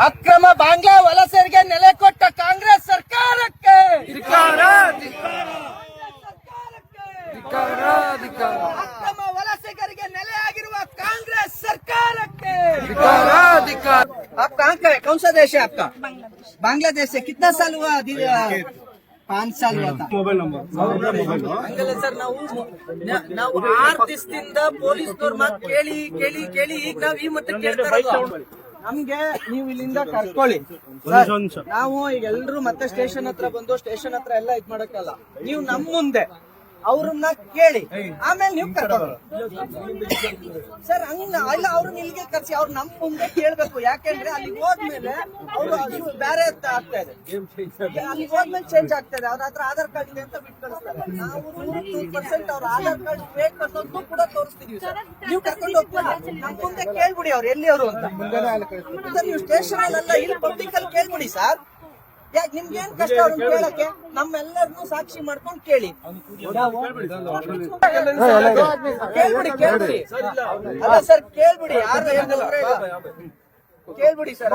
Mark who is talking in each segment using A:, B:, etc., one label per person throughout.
A: ಅಕ್ರಮ ಬಾಂಗ್ಲಾ ವಲಸಿಗರಿಗೆ ನೆಲೆ ಕೊಟ್ಟ ಕಾಂಗ್ರೆಸ್ ಸರ್ಕಾರಕ್ಕೆ ಅಕ್ರಮ ವಲಸಿಗರಿಗೆ ನೆಲೆಯಾಗಿರುವ ಕಾಂಗ್ರೆಸ್ ಸರ್ಕಾರಕ್ಕೆ आप कहाँ का है? कौन सा देश है आपका? बांग्लादेश से। कितना साल हुआ? 5 साल हुआ था।
B: ಮೊಬೈಲ್ ನಂಬರ್
A: ಹಂಗಲ್ಲ ಸರ್, ನಾವು 6 ದಿವಸದಿಂದ ಪೊಲೀಸ್ನವ್ರ ಮಾತು ಕೇಳಿ ಕೇಳಿ ಕೇಳಿ ಈಗ ನಾವ್ ಈ ಮತ್ತೆ ಕೇಳ್ತಾ ಇರೋದು. ನಮ್ಗೆ ನೀವು ಇಲ್ಲಿಂದ ಕರ್ಕೊಳ್ಳಿ ಸರ್. ನಾವು ಈಗ ಎಲ್ರು ಮತ್ತೆ ಸ್ಟೇಷನ್ ಹತ್ರ ಬಂದು ಸ್ಟೇಷನ್ ಹತ್ರ ಎಲ್ಲ ಇದ್ ಮಾಡಕ್ಕಲ್ಲ. ನೀವು ನಮ್ ಮುಂದೆ ಅವ್ರನ್ನ ಕೇಳಿ ಆಮೇಲೆ ನೀವು ಕರ್ಕೊಂಡು ಸರ್. ಹಂಗ ಇಲ್ಲ, ಅವ್ರನ್ನ ಇಲ್ಲಿಗೆ ಕರ್ಸಿ ಅವ್ರು ನಮ್ ಮುಂದೆ ಕೇಳ್ಬೇಕು. ಯಾಕೆಂದ್ರೆ ಅಲ್ಲಿ ಹೋದ್ಮೇಲೆ ಅವರು ಬೇರೆ ಆಗ್ತಾ ಇದೆ, ಅಲ್ಲಿ ಹೋದ್ಮೇಲೆ ಚೇಂಜ್ ಆಗ್ತಾ ಇದೆ. ಅವ್ರ ಹತ್ರ ಆಧಾರ್ ಕಾರ್ಡ್ ಇದೆ ಅಂತ ಬಿಟ್ಟು ಕಳಿಸ್ತಾರೆ. ನಾವು 100% ಅವ್ರ ಆಧಾರ್ ಕಾರ್ಡ್ ಬೇಕು ಅನ್ನೋದು ಕೂಡ ತೋರಿಸ್ತಿದೀವಿ ಸರ್. ನೀವು ಕರ್ಕೊಂಡು ಹೋಗ್ತೀರಾ, ನಮ್ ಮುಂದೆ ಕೇಳ್ಬಿಡಿ ಅವ್ರು ಎಲ್ಲಿ ಅವರು ಅಂತ. ನೀವು ಸ್ಟೇಷನ್ ಅಲ್ಲ, ಇಲ್ಲಿ ಪಬ್ಲಿಕ್ ಅಲ್ಲಿ ಕೇಳ್ಬಿಡಿ ಸರ್. ಯಾಕೆ ನಿಮ್ಗೆ ಏನ್ ಕಷ್ಟ ಅವ್ರನ್ನ ಕೇಳಕ್ಕೆ? ನಮ್ಮೆಲ್ಲರನ್ನು ಸಾಕ್ಷಿ ಮಾಡ್ಕೊಂಡು ಕೇಳಿ. ಕೇಳ್ಬಿಡಿ ಅಲ್ಲ ಸರ್, ಕೇಳ್ಬಿಡಿ. ಯಾರು ಕೇಳ್ಬಿಡಿ ಸರ್.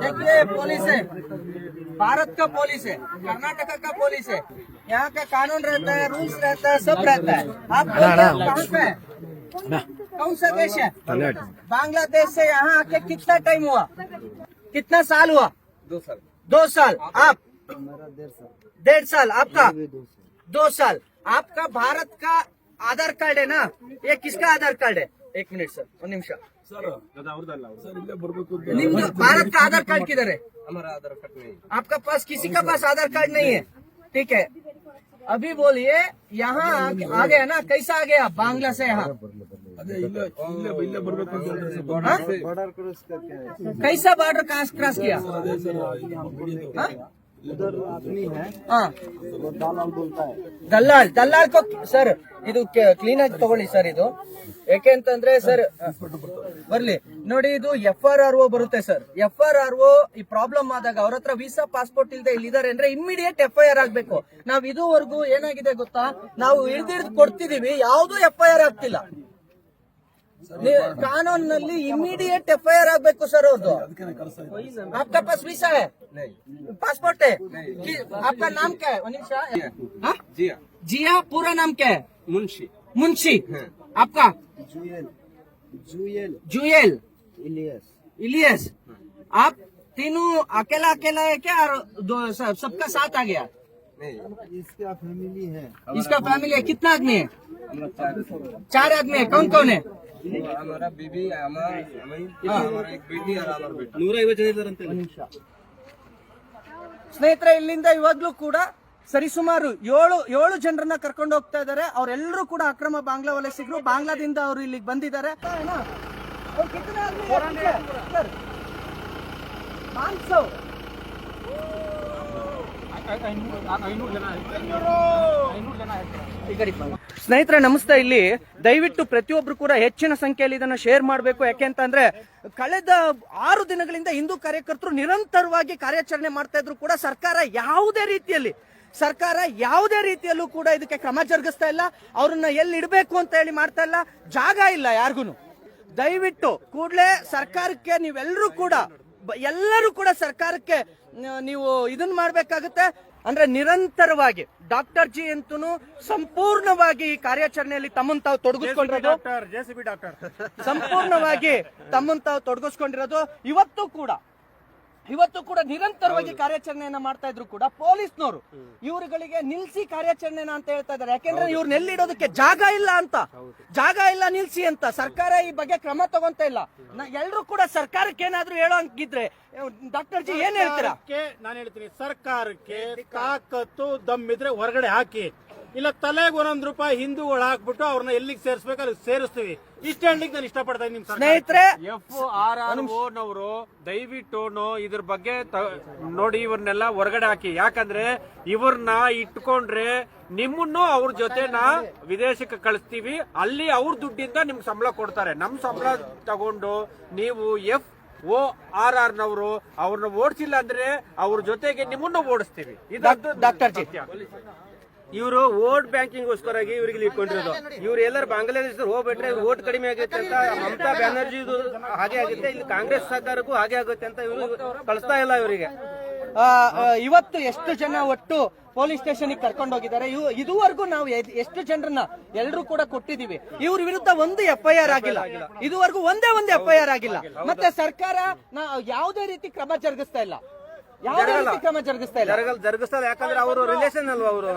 A: देखिए, पुलिस है, भारत का पुलिस है, कर्नाटका का पुलिस है. यहाँ का कानून रहता है, रूल्स रहता है, सब रहता है. आप कहाँ पे है? कौन सा देश है? बांग्लादेश से यहाँ आके कितना टाइम हुआ? कितना साल हुआ? 2 साल. आप 1.5 साल. आपका 2 साल. आपका भारत का आधार कार्ड है ना? ये किसका आधार कार्ड है? 1 मिनट सर, 1 निमिष. भारत का आधार कार्ड किधर है? हमारा आधार कार्ड नहीं. आपका पास किसी का पास आधार कार्ड नहीं है? ठीक है, अभी बोलिए यहाँ आ गया ना? कैसा आ गया बांग्ला से यहाँ? कैसा बॉर्डर क्रॉस किया?
B: उधर आदमी है, दलाल बोलता है.
A: ದಲ್ಲಾಲ್ ಕೋ ಸರ್ ಇದು ಕ್ಲೀನ್ ಆಗಿ ತಗೊಳ್ಳಿ ಸರ್. ಇದು ಯಾಕೆ ಅಂತಂದ್ರೆ ಸರ್ ಬರ್ಲಿ ನೋಡಿ, ಇದು FRRO ಬರುತ್ತೆ ಸರ್. FRRO ಈ ಪ್ರಾಬ್ಲಮ್ ಆದಾಗ ಅವ್ರ ಹತ್ರ ವೀಸಾ ಪಾಸ್ಪೋರ್ಟ್ ಇಲ್ಲದೆ ಇಲ್ಲಿದ್ದಾರೆ ಅಂದ್ರೆ ಇಮ್ಮಿಡಿಯೇಟ್ FIR ಆಗ್ಬೇಕು. ನಾವ್ ಇದುವರೆಗೂ ಏನಾಗಿದೆ ಗೊತ್ತಾ, ನಾವು ಹಿಡಿದು ಕೊಡ್ತಿದೀವಿ, ಯಾವ್ದು FIR ಆಗ್ತಿಲ್ಲ. ಕಾನೂನಲ್ಲಿ ಇಮಿಡಿಯೇಟ್ FIR ಆಗ್ಬೇಕು ಸರ್ ಅವ್ರದ್ದು. आपका पास वीसा है? पासपोर्ट है? आपका नाम क्या है? 1 निमिष. जिया. पूरा नाम क्या है? मुंशी. आपका? जुएल. इलियस. आप तीनों अकेला है क्या? सबका साथ आ गया?
B: इसका फैमिली है.
A: इसका फैमिली है. कितना आदमी है? 4 आदमी है. कौन कौन है?
C: हमारा बीबी, हमारा एक बेटी और हमारा बेटा. 150 ಜನ ಇದ್ದಾರಂತೆ.
A: ಸ್ನೇಹಿತರೆ, ಇಲ್ಲಿಂದ ಇವಾಗ್ಲೂ ಕೂಡ ಸರಿಸುಮಾರು 7 ಜನರನ್ನ ಕರ್ಕೊಂಡು ಹೋಗ್ತಾ ಇದ್ದಾರೆ. ಅವರೆಲ್ಲರೂ ಕೂಡ ಅಕ್ರಮ ಬಾಂಗ್ಲಾ ವಲಸಿಗರು. ಬಾಂಗ್ಲಾದಿಂದ ಅವರು ಇಲ್ಲಿಗೆ ಬಂದಿದ್ದಾರೆ. ಸ್ನೇಹಿತರೆ ನಮಸ್ತೆ. ಇಲ್ಲಿ ದಯವಿಟ್ಟು ಪ್ರತಿಯೊಬ್ರು ಕೂಡ ಹೆಚ್ಚಿನ ಸಂಖ್ಯೆಯಲ್ಲಿ ಇದನ್ನ ಶೇರ್ ಮಾಡಬೇಕು. ಯಾಕೆಂತಂದ್ರೆ ಕಳೆದ 6 ದಿನಗಳಿಂದ ಹಿಂದೂ ಕಾರ್ಯಕರ್ತರು ನಿರಂತರವಾಗಿ ಕಾರ್ಯಾಚರಣೆ ಮಾಡ್ತಾ ಇದ್ರು ಕೂಡ ಸರ್ಕಾರ ಯಾವುದೇ ರೀತಿಯಲ್ಲೂ ಕೂಡ ಇದಕ್ಕೆ ಕ್ರಮ ಜರುಗಿಸ್ತಾ ಇಲ್ಲ. ಅವ್ರನ್ನ ಎಲ್ಲಿ ಇಡಬೇಕು ಅಂತ ಹೇಳಿ ಮಾಡ್ತಾ ಇಲ್ಲ. ಜಾಗ ಇಲ್ಲ ಯಾರಿಗೂ. ದಯವಿಟ್ಟು ಕೂಡಲೇ ಸರ್ಕಾರಕ್ಕೆ ಎಲ್ಲರೂ ಕೂಡ ಸರ್ಕಾರಕ್ಕೆ ನೀವು ಇದನ್ನ ಮಾಡ್ಬೇಕಾಗುತ್ತೆ. ಅಂದ್ರೆ ನಿರಂತರವಾಗಿ ಡಾಕ್ಟರ್ ಜಿ ಅಂತೂ ಸಂಪೂರ್ಣವಾಗಿ ಈ ಕಾರ್ಯಾಚರಣೆಯಲ್ಲಿ ತಮ್ಮನ್ನು ತಾವು ತೊಡಗಿಸ್ಕೊಂಡಿರೋದು, ಸಂಪೂರ್ಣವಾಗಿ ತಮ್ಮನ್ನು ತಾವು ತೊಡಗಿಸ್ಕೊಂಡಿರೋದು. ಇವತ್ತು ಕೂಡ ನಿರಂತರವಾಗಿ ಕಾರ್ಯಾಚರಣೆಯನ್ನ ಮಾಡ್ತಾ ಇದ್ರು ಕೂಡ ಪೊಲೀಸ್ನವರು ಇವರುಗಳಿಗೆ ನಿಲ್ಸಿ ಕಾರ್ಯಾಚರಣೆನ ಅಂತ ಹೇಳ್ತಾ ಇದ್ದಾರೆ. ಯಾಕೆಂದ್ರೆ ಇವ್ರನ್ನ ಎಲ್ಲಿಡೋದಕ್ಕೆ ಜಾಗ ಇಲ್ಲ ನಿಲ್ಸಿ ಅಂತ. ಸರ್ಕಾರ ಈ ಬಗ್ಗೆ ಕ್ರಮ ತಗೊಂತ ಇಲ್ಲ. ಎಲ್ರು ಕೂಡ ಸರ್ಕಾರಕ್ಕೆ ಏನಾದ್ರು ಹೇಳೋ ಹಂಗಿದ್ರೆ ಡಾಕ್ಟರ್ ಜಿ ಏನ್ ಹೇಳ್ತೀರಾ?
D: ನಾನು ಹೇಳ್ತೀನಿ, ಸರ್ಕಾರಕ್ಕೆ ತಾಕತ್ತು ದಮ್ಮಿದ್ರೆ ಹೊರಗಡೆ ಹಾಕಿ, ಇಲ್ಲ ತಲೆಗೆ 1 ರೂಪಾಯಿ ಹಿಂದೂಗಳು ಹಾಕ್ಬಿಟ್ಟು ಅವ್ರನ್ನ ಎಲ್ಲಿಗೆ ಸೇರಿಸಬೇಕು ಅಲ್ಲಿ ಸೇರಿಸ್ತೀವಿ. ಇಷ್ಟ ಹೇಳಲಿಕ್ಕೆ ನಾನು ಇಷ್ಟಪಡ್ತಾ ಇದ್ದೀನಿ
A: ಸ್ನೇಹಿತರೆ.
D: FRRO ದಯವಿಟ್ಟು ಇದ್ರ ಬಗ್ಗೆ ನೋಡಿ, ಇವ್ರನ್ನೆಲ್ಲ ಹೊರಗಡೆ ಹಾಕಿ. ಯಾಕಂದ್ರೆ ಇವ್ರನ್ನ ಇಟ್ಕೊಂಡ್ರೆ ನಿಮ್ಮನ್ನು ಅವ್ರ ಜೊತೆನ ವಿದೇಶಕ್ಕೆ ಕಳಿಸ್ತೀವಿ. ಅಲ್ಲಿ ಅವ್ರ ದುಡ್ಡಿಂದ ನಿಮ್ಗೆ ಸಂಬಳ ಕೊಡ್ತಾರೆ. ನಮ್ ಸಂಬಳ ತಗೊಂಡು ನೀವು FORR ಅವ್ರನ್ನ ಓಡಿಸಿಲ್ಲ ಅಂದ್ರೆ ಅವ್ರ ಜೊತೆಗೆ ನಿಮ್ಮನ್ನು ಓಡಿಸ್ತೀವಿ.
A: ಡಾಕ್ಟರ್ ಜಿ
C: ಇವರು ವೋಟ್ ಬ್ಯಾಂಕಿಂಗ್ಗೋಸ್ಕರಾಗಿ ಇವ್ರಿಗೆ ಇಲ್ಲಿ ಇಟ್ಕೊಂಡಿರೋದು. ಇವ್ರು ಎಲ್ಲರೂ ಬಾಂಗ್ಲಾದೇಶದಲ್ಲಿ ಹೋಗ್ಬಿಟ್ರೆ ಇವ್ರು ವೋಟ್ ಕಡಿಮೆ ಆಗುತ್ತೆ ಅಂತ ಮಮತಾ ಬ್ಯಾನರ್ಜಿದು ಹಾಗೆ ಆಗುತ್ತೆ, ಇಲ್ಲಿ ಕಾಂಗ್ರೆಸ್ ಸರ್ಕಾರಕ್ಕೂ ಹಾಗೆ ಆಗುತ್ತೆ ಅಂತ ಇವರು ಕಳಿಸ್ತಾ ಇಲ್ಲ ಇವರಿಗೆ.
A: ಇವತ್ತು ಎಷ್ಟು ಜನ ಒಟ್ಟು ಪೊಲೀಸ್ ಸ್ಟೇಷನ್ ಕರ್ಕೊಂಡು ಹೋಗಿದ್ದಾರೆ? ಇದುವರೆಗೂ ನಾವು ಎಷ್ಟು ಜನರನ್ನ ಎಲ್ಲರೂ ಕೂಡ ಕೊಟ್ಟಿದೀವಿ. ಇವ್ರ ವಿರುದ್ಧ ಒಂದು FIR ಆಗಿಲ್ಲ, ಇದುವರೆಗೂ ಒಂದೇ ಒಂದು FIR ಆಗಿಲ್ಲ. ಮತ್ತೆ ಸರ್ಕಾರ ಯಾವುದೇ ರೀತಿ ಕ್ರಮ ಜರುಗಿಸ್ತಾ ಇಲ್ಲ, ಯಾವುದೇ ರೀತಿ ಕ್ರಮ ಜರುಗಿಸ್ತಾ ಇಲ್ಲ.
C: ಜರುಗಿಸ್ತಾರೆ, ಯಾಕಂದ್ರೆ ಅವರು ರಿಲೇಷನ್ ಅಲ್ವಾ ಅವರು.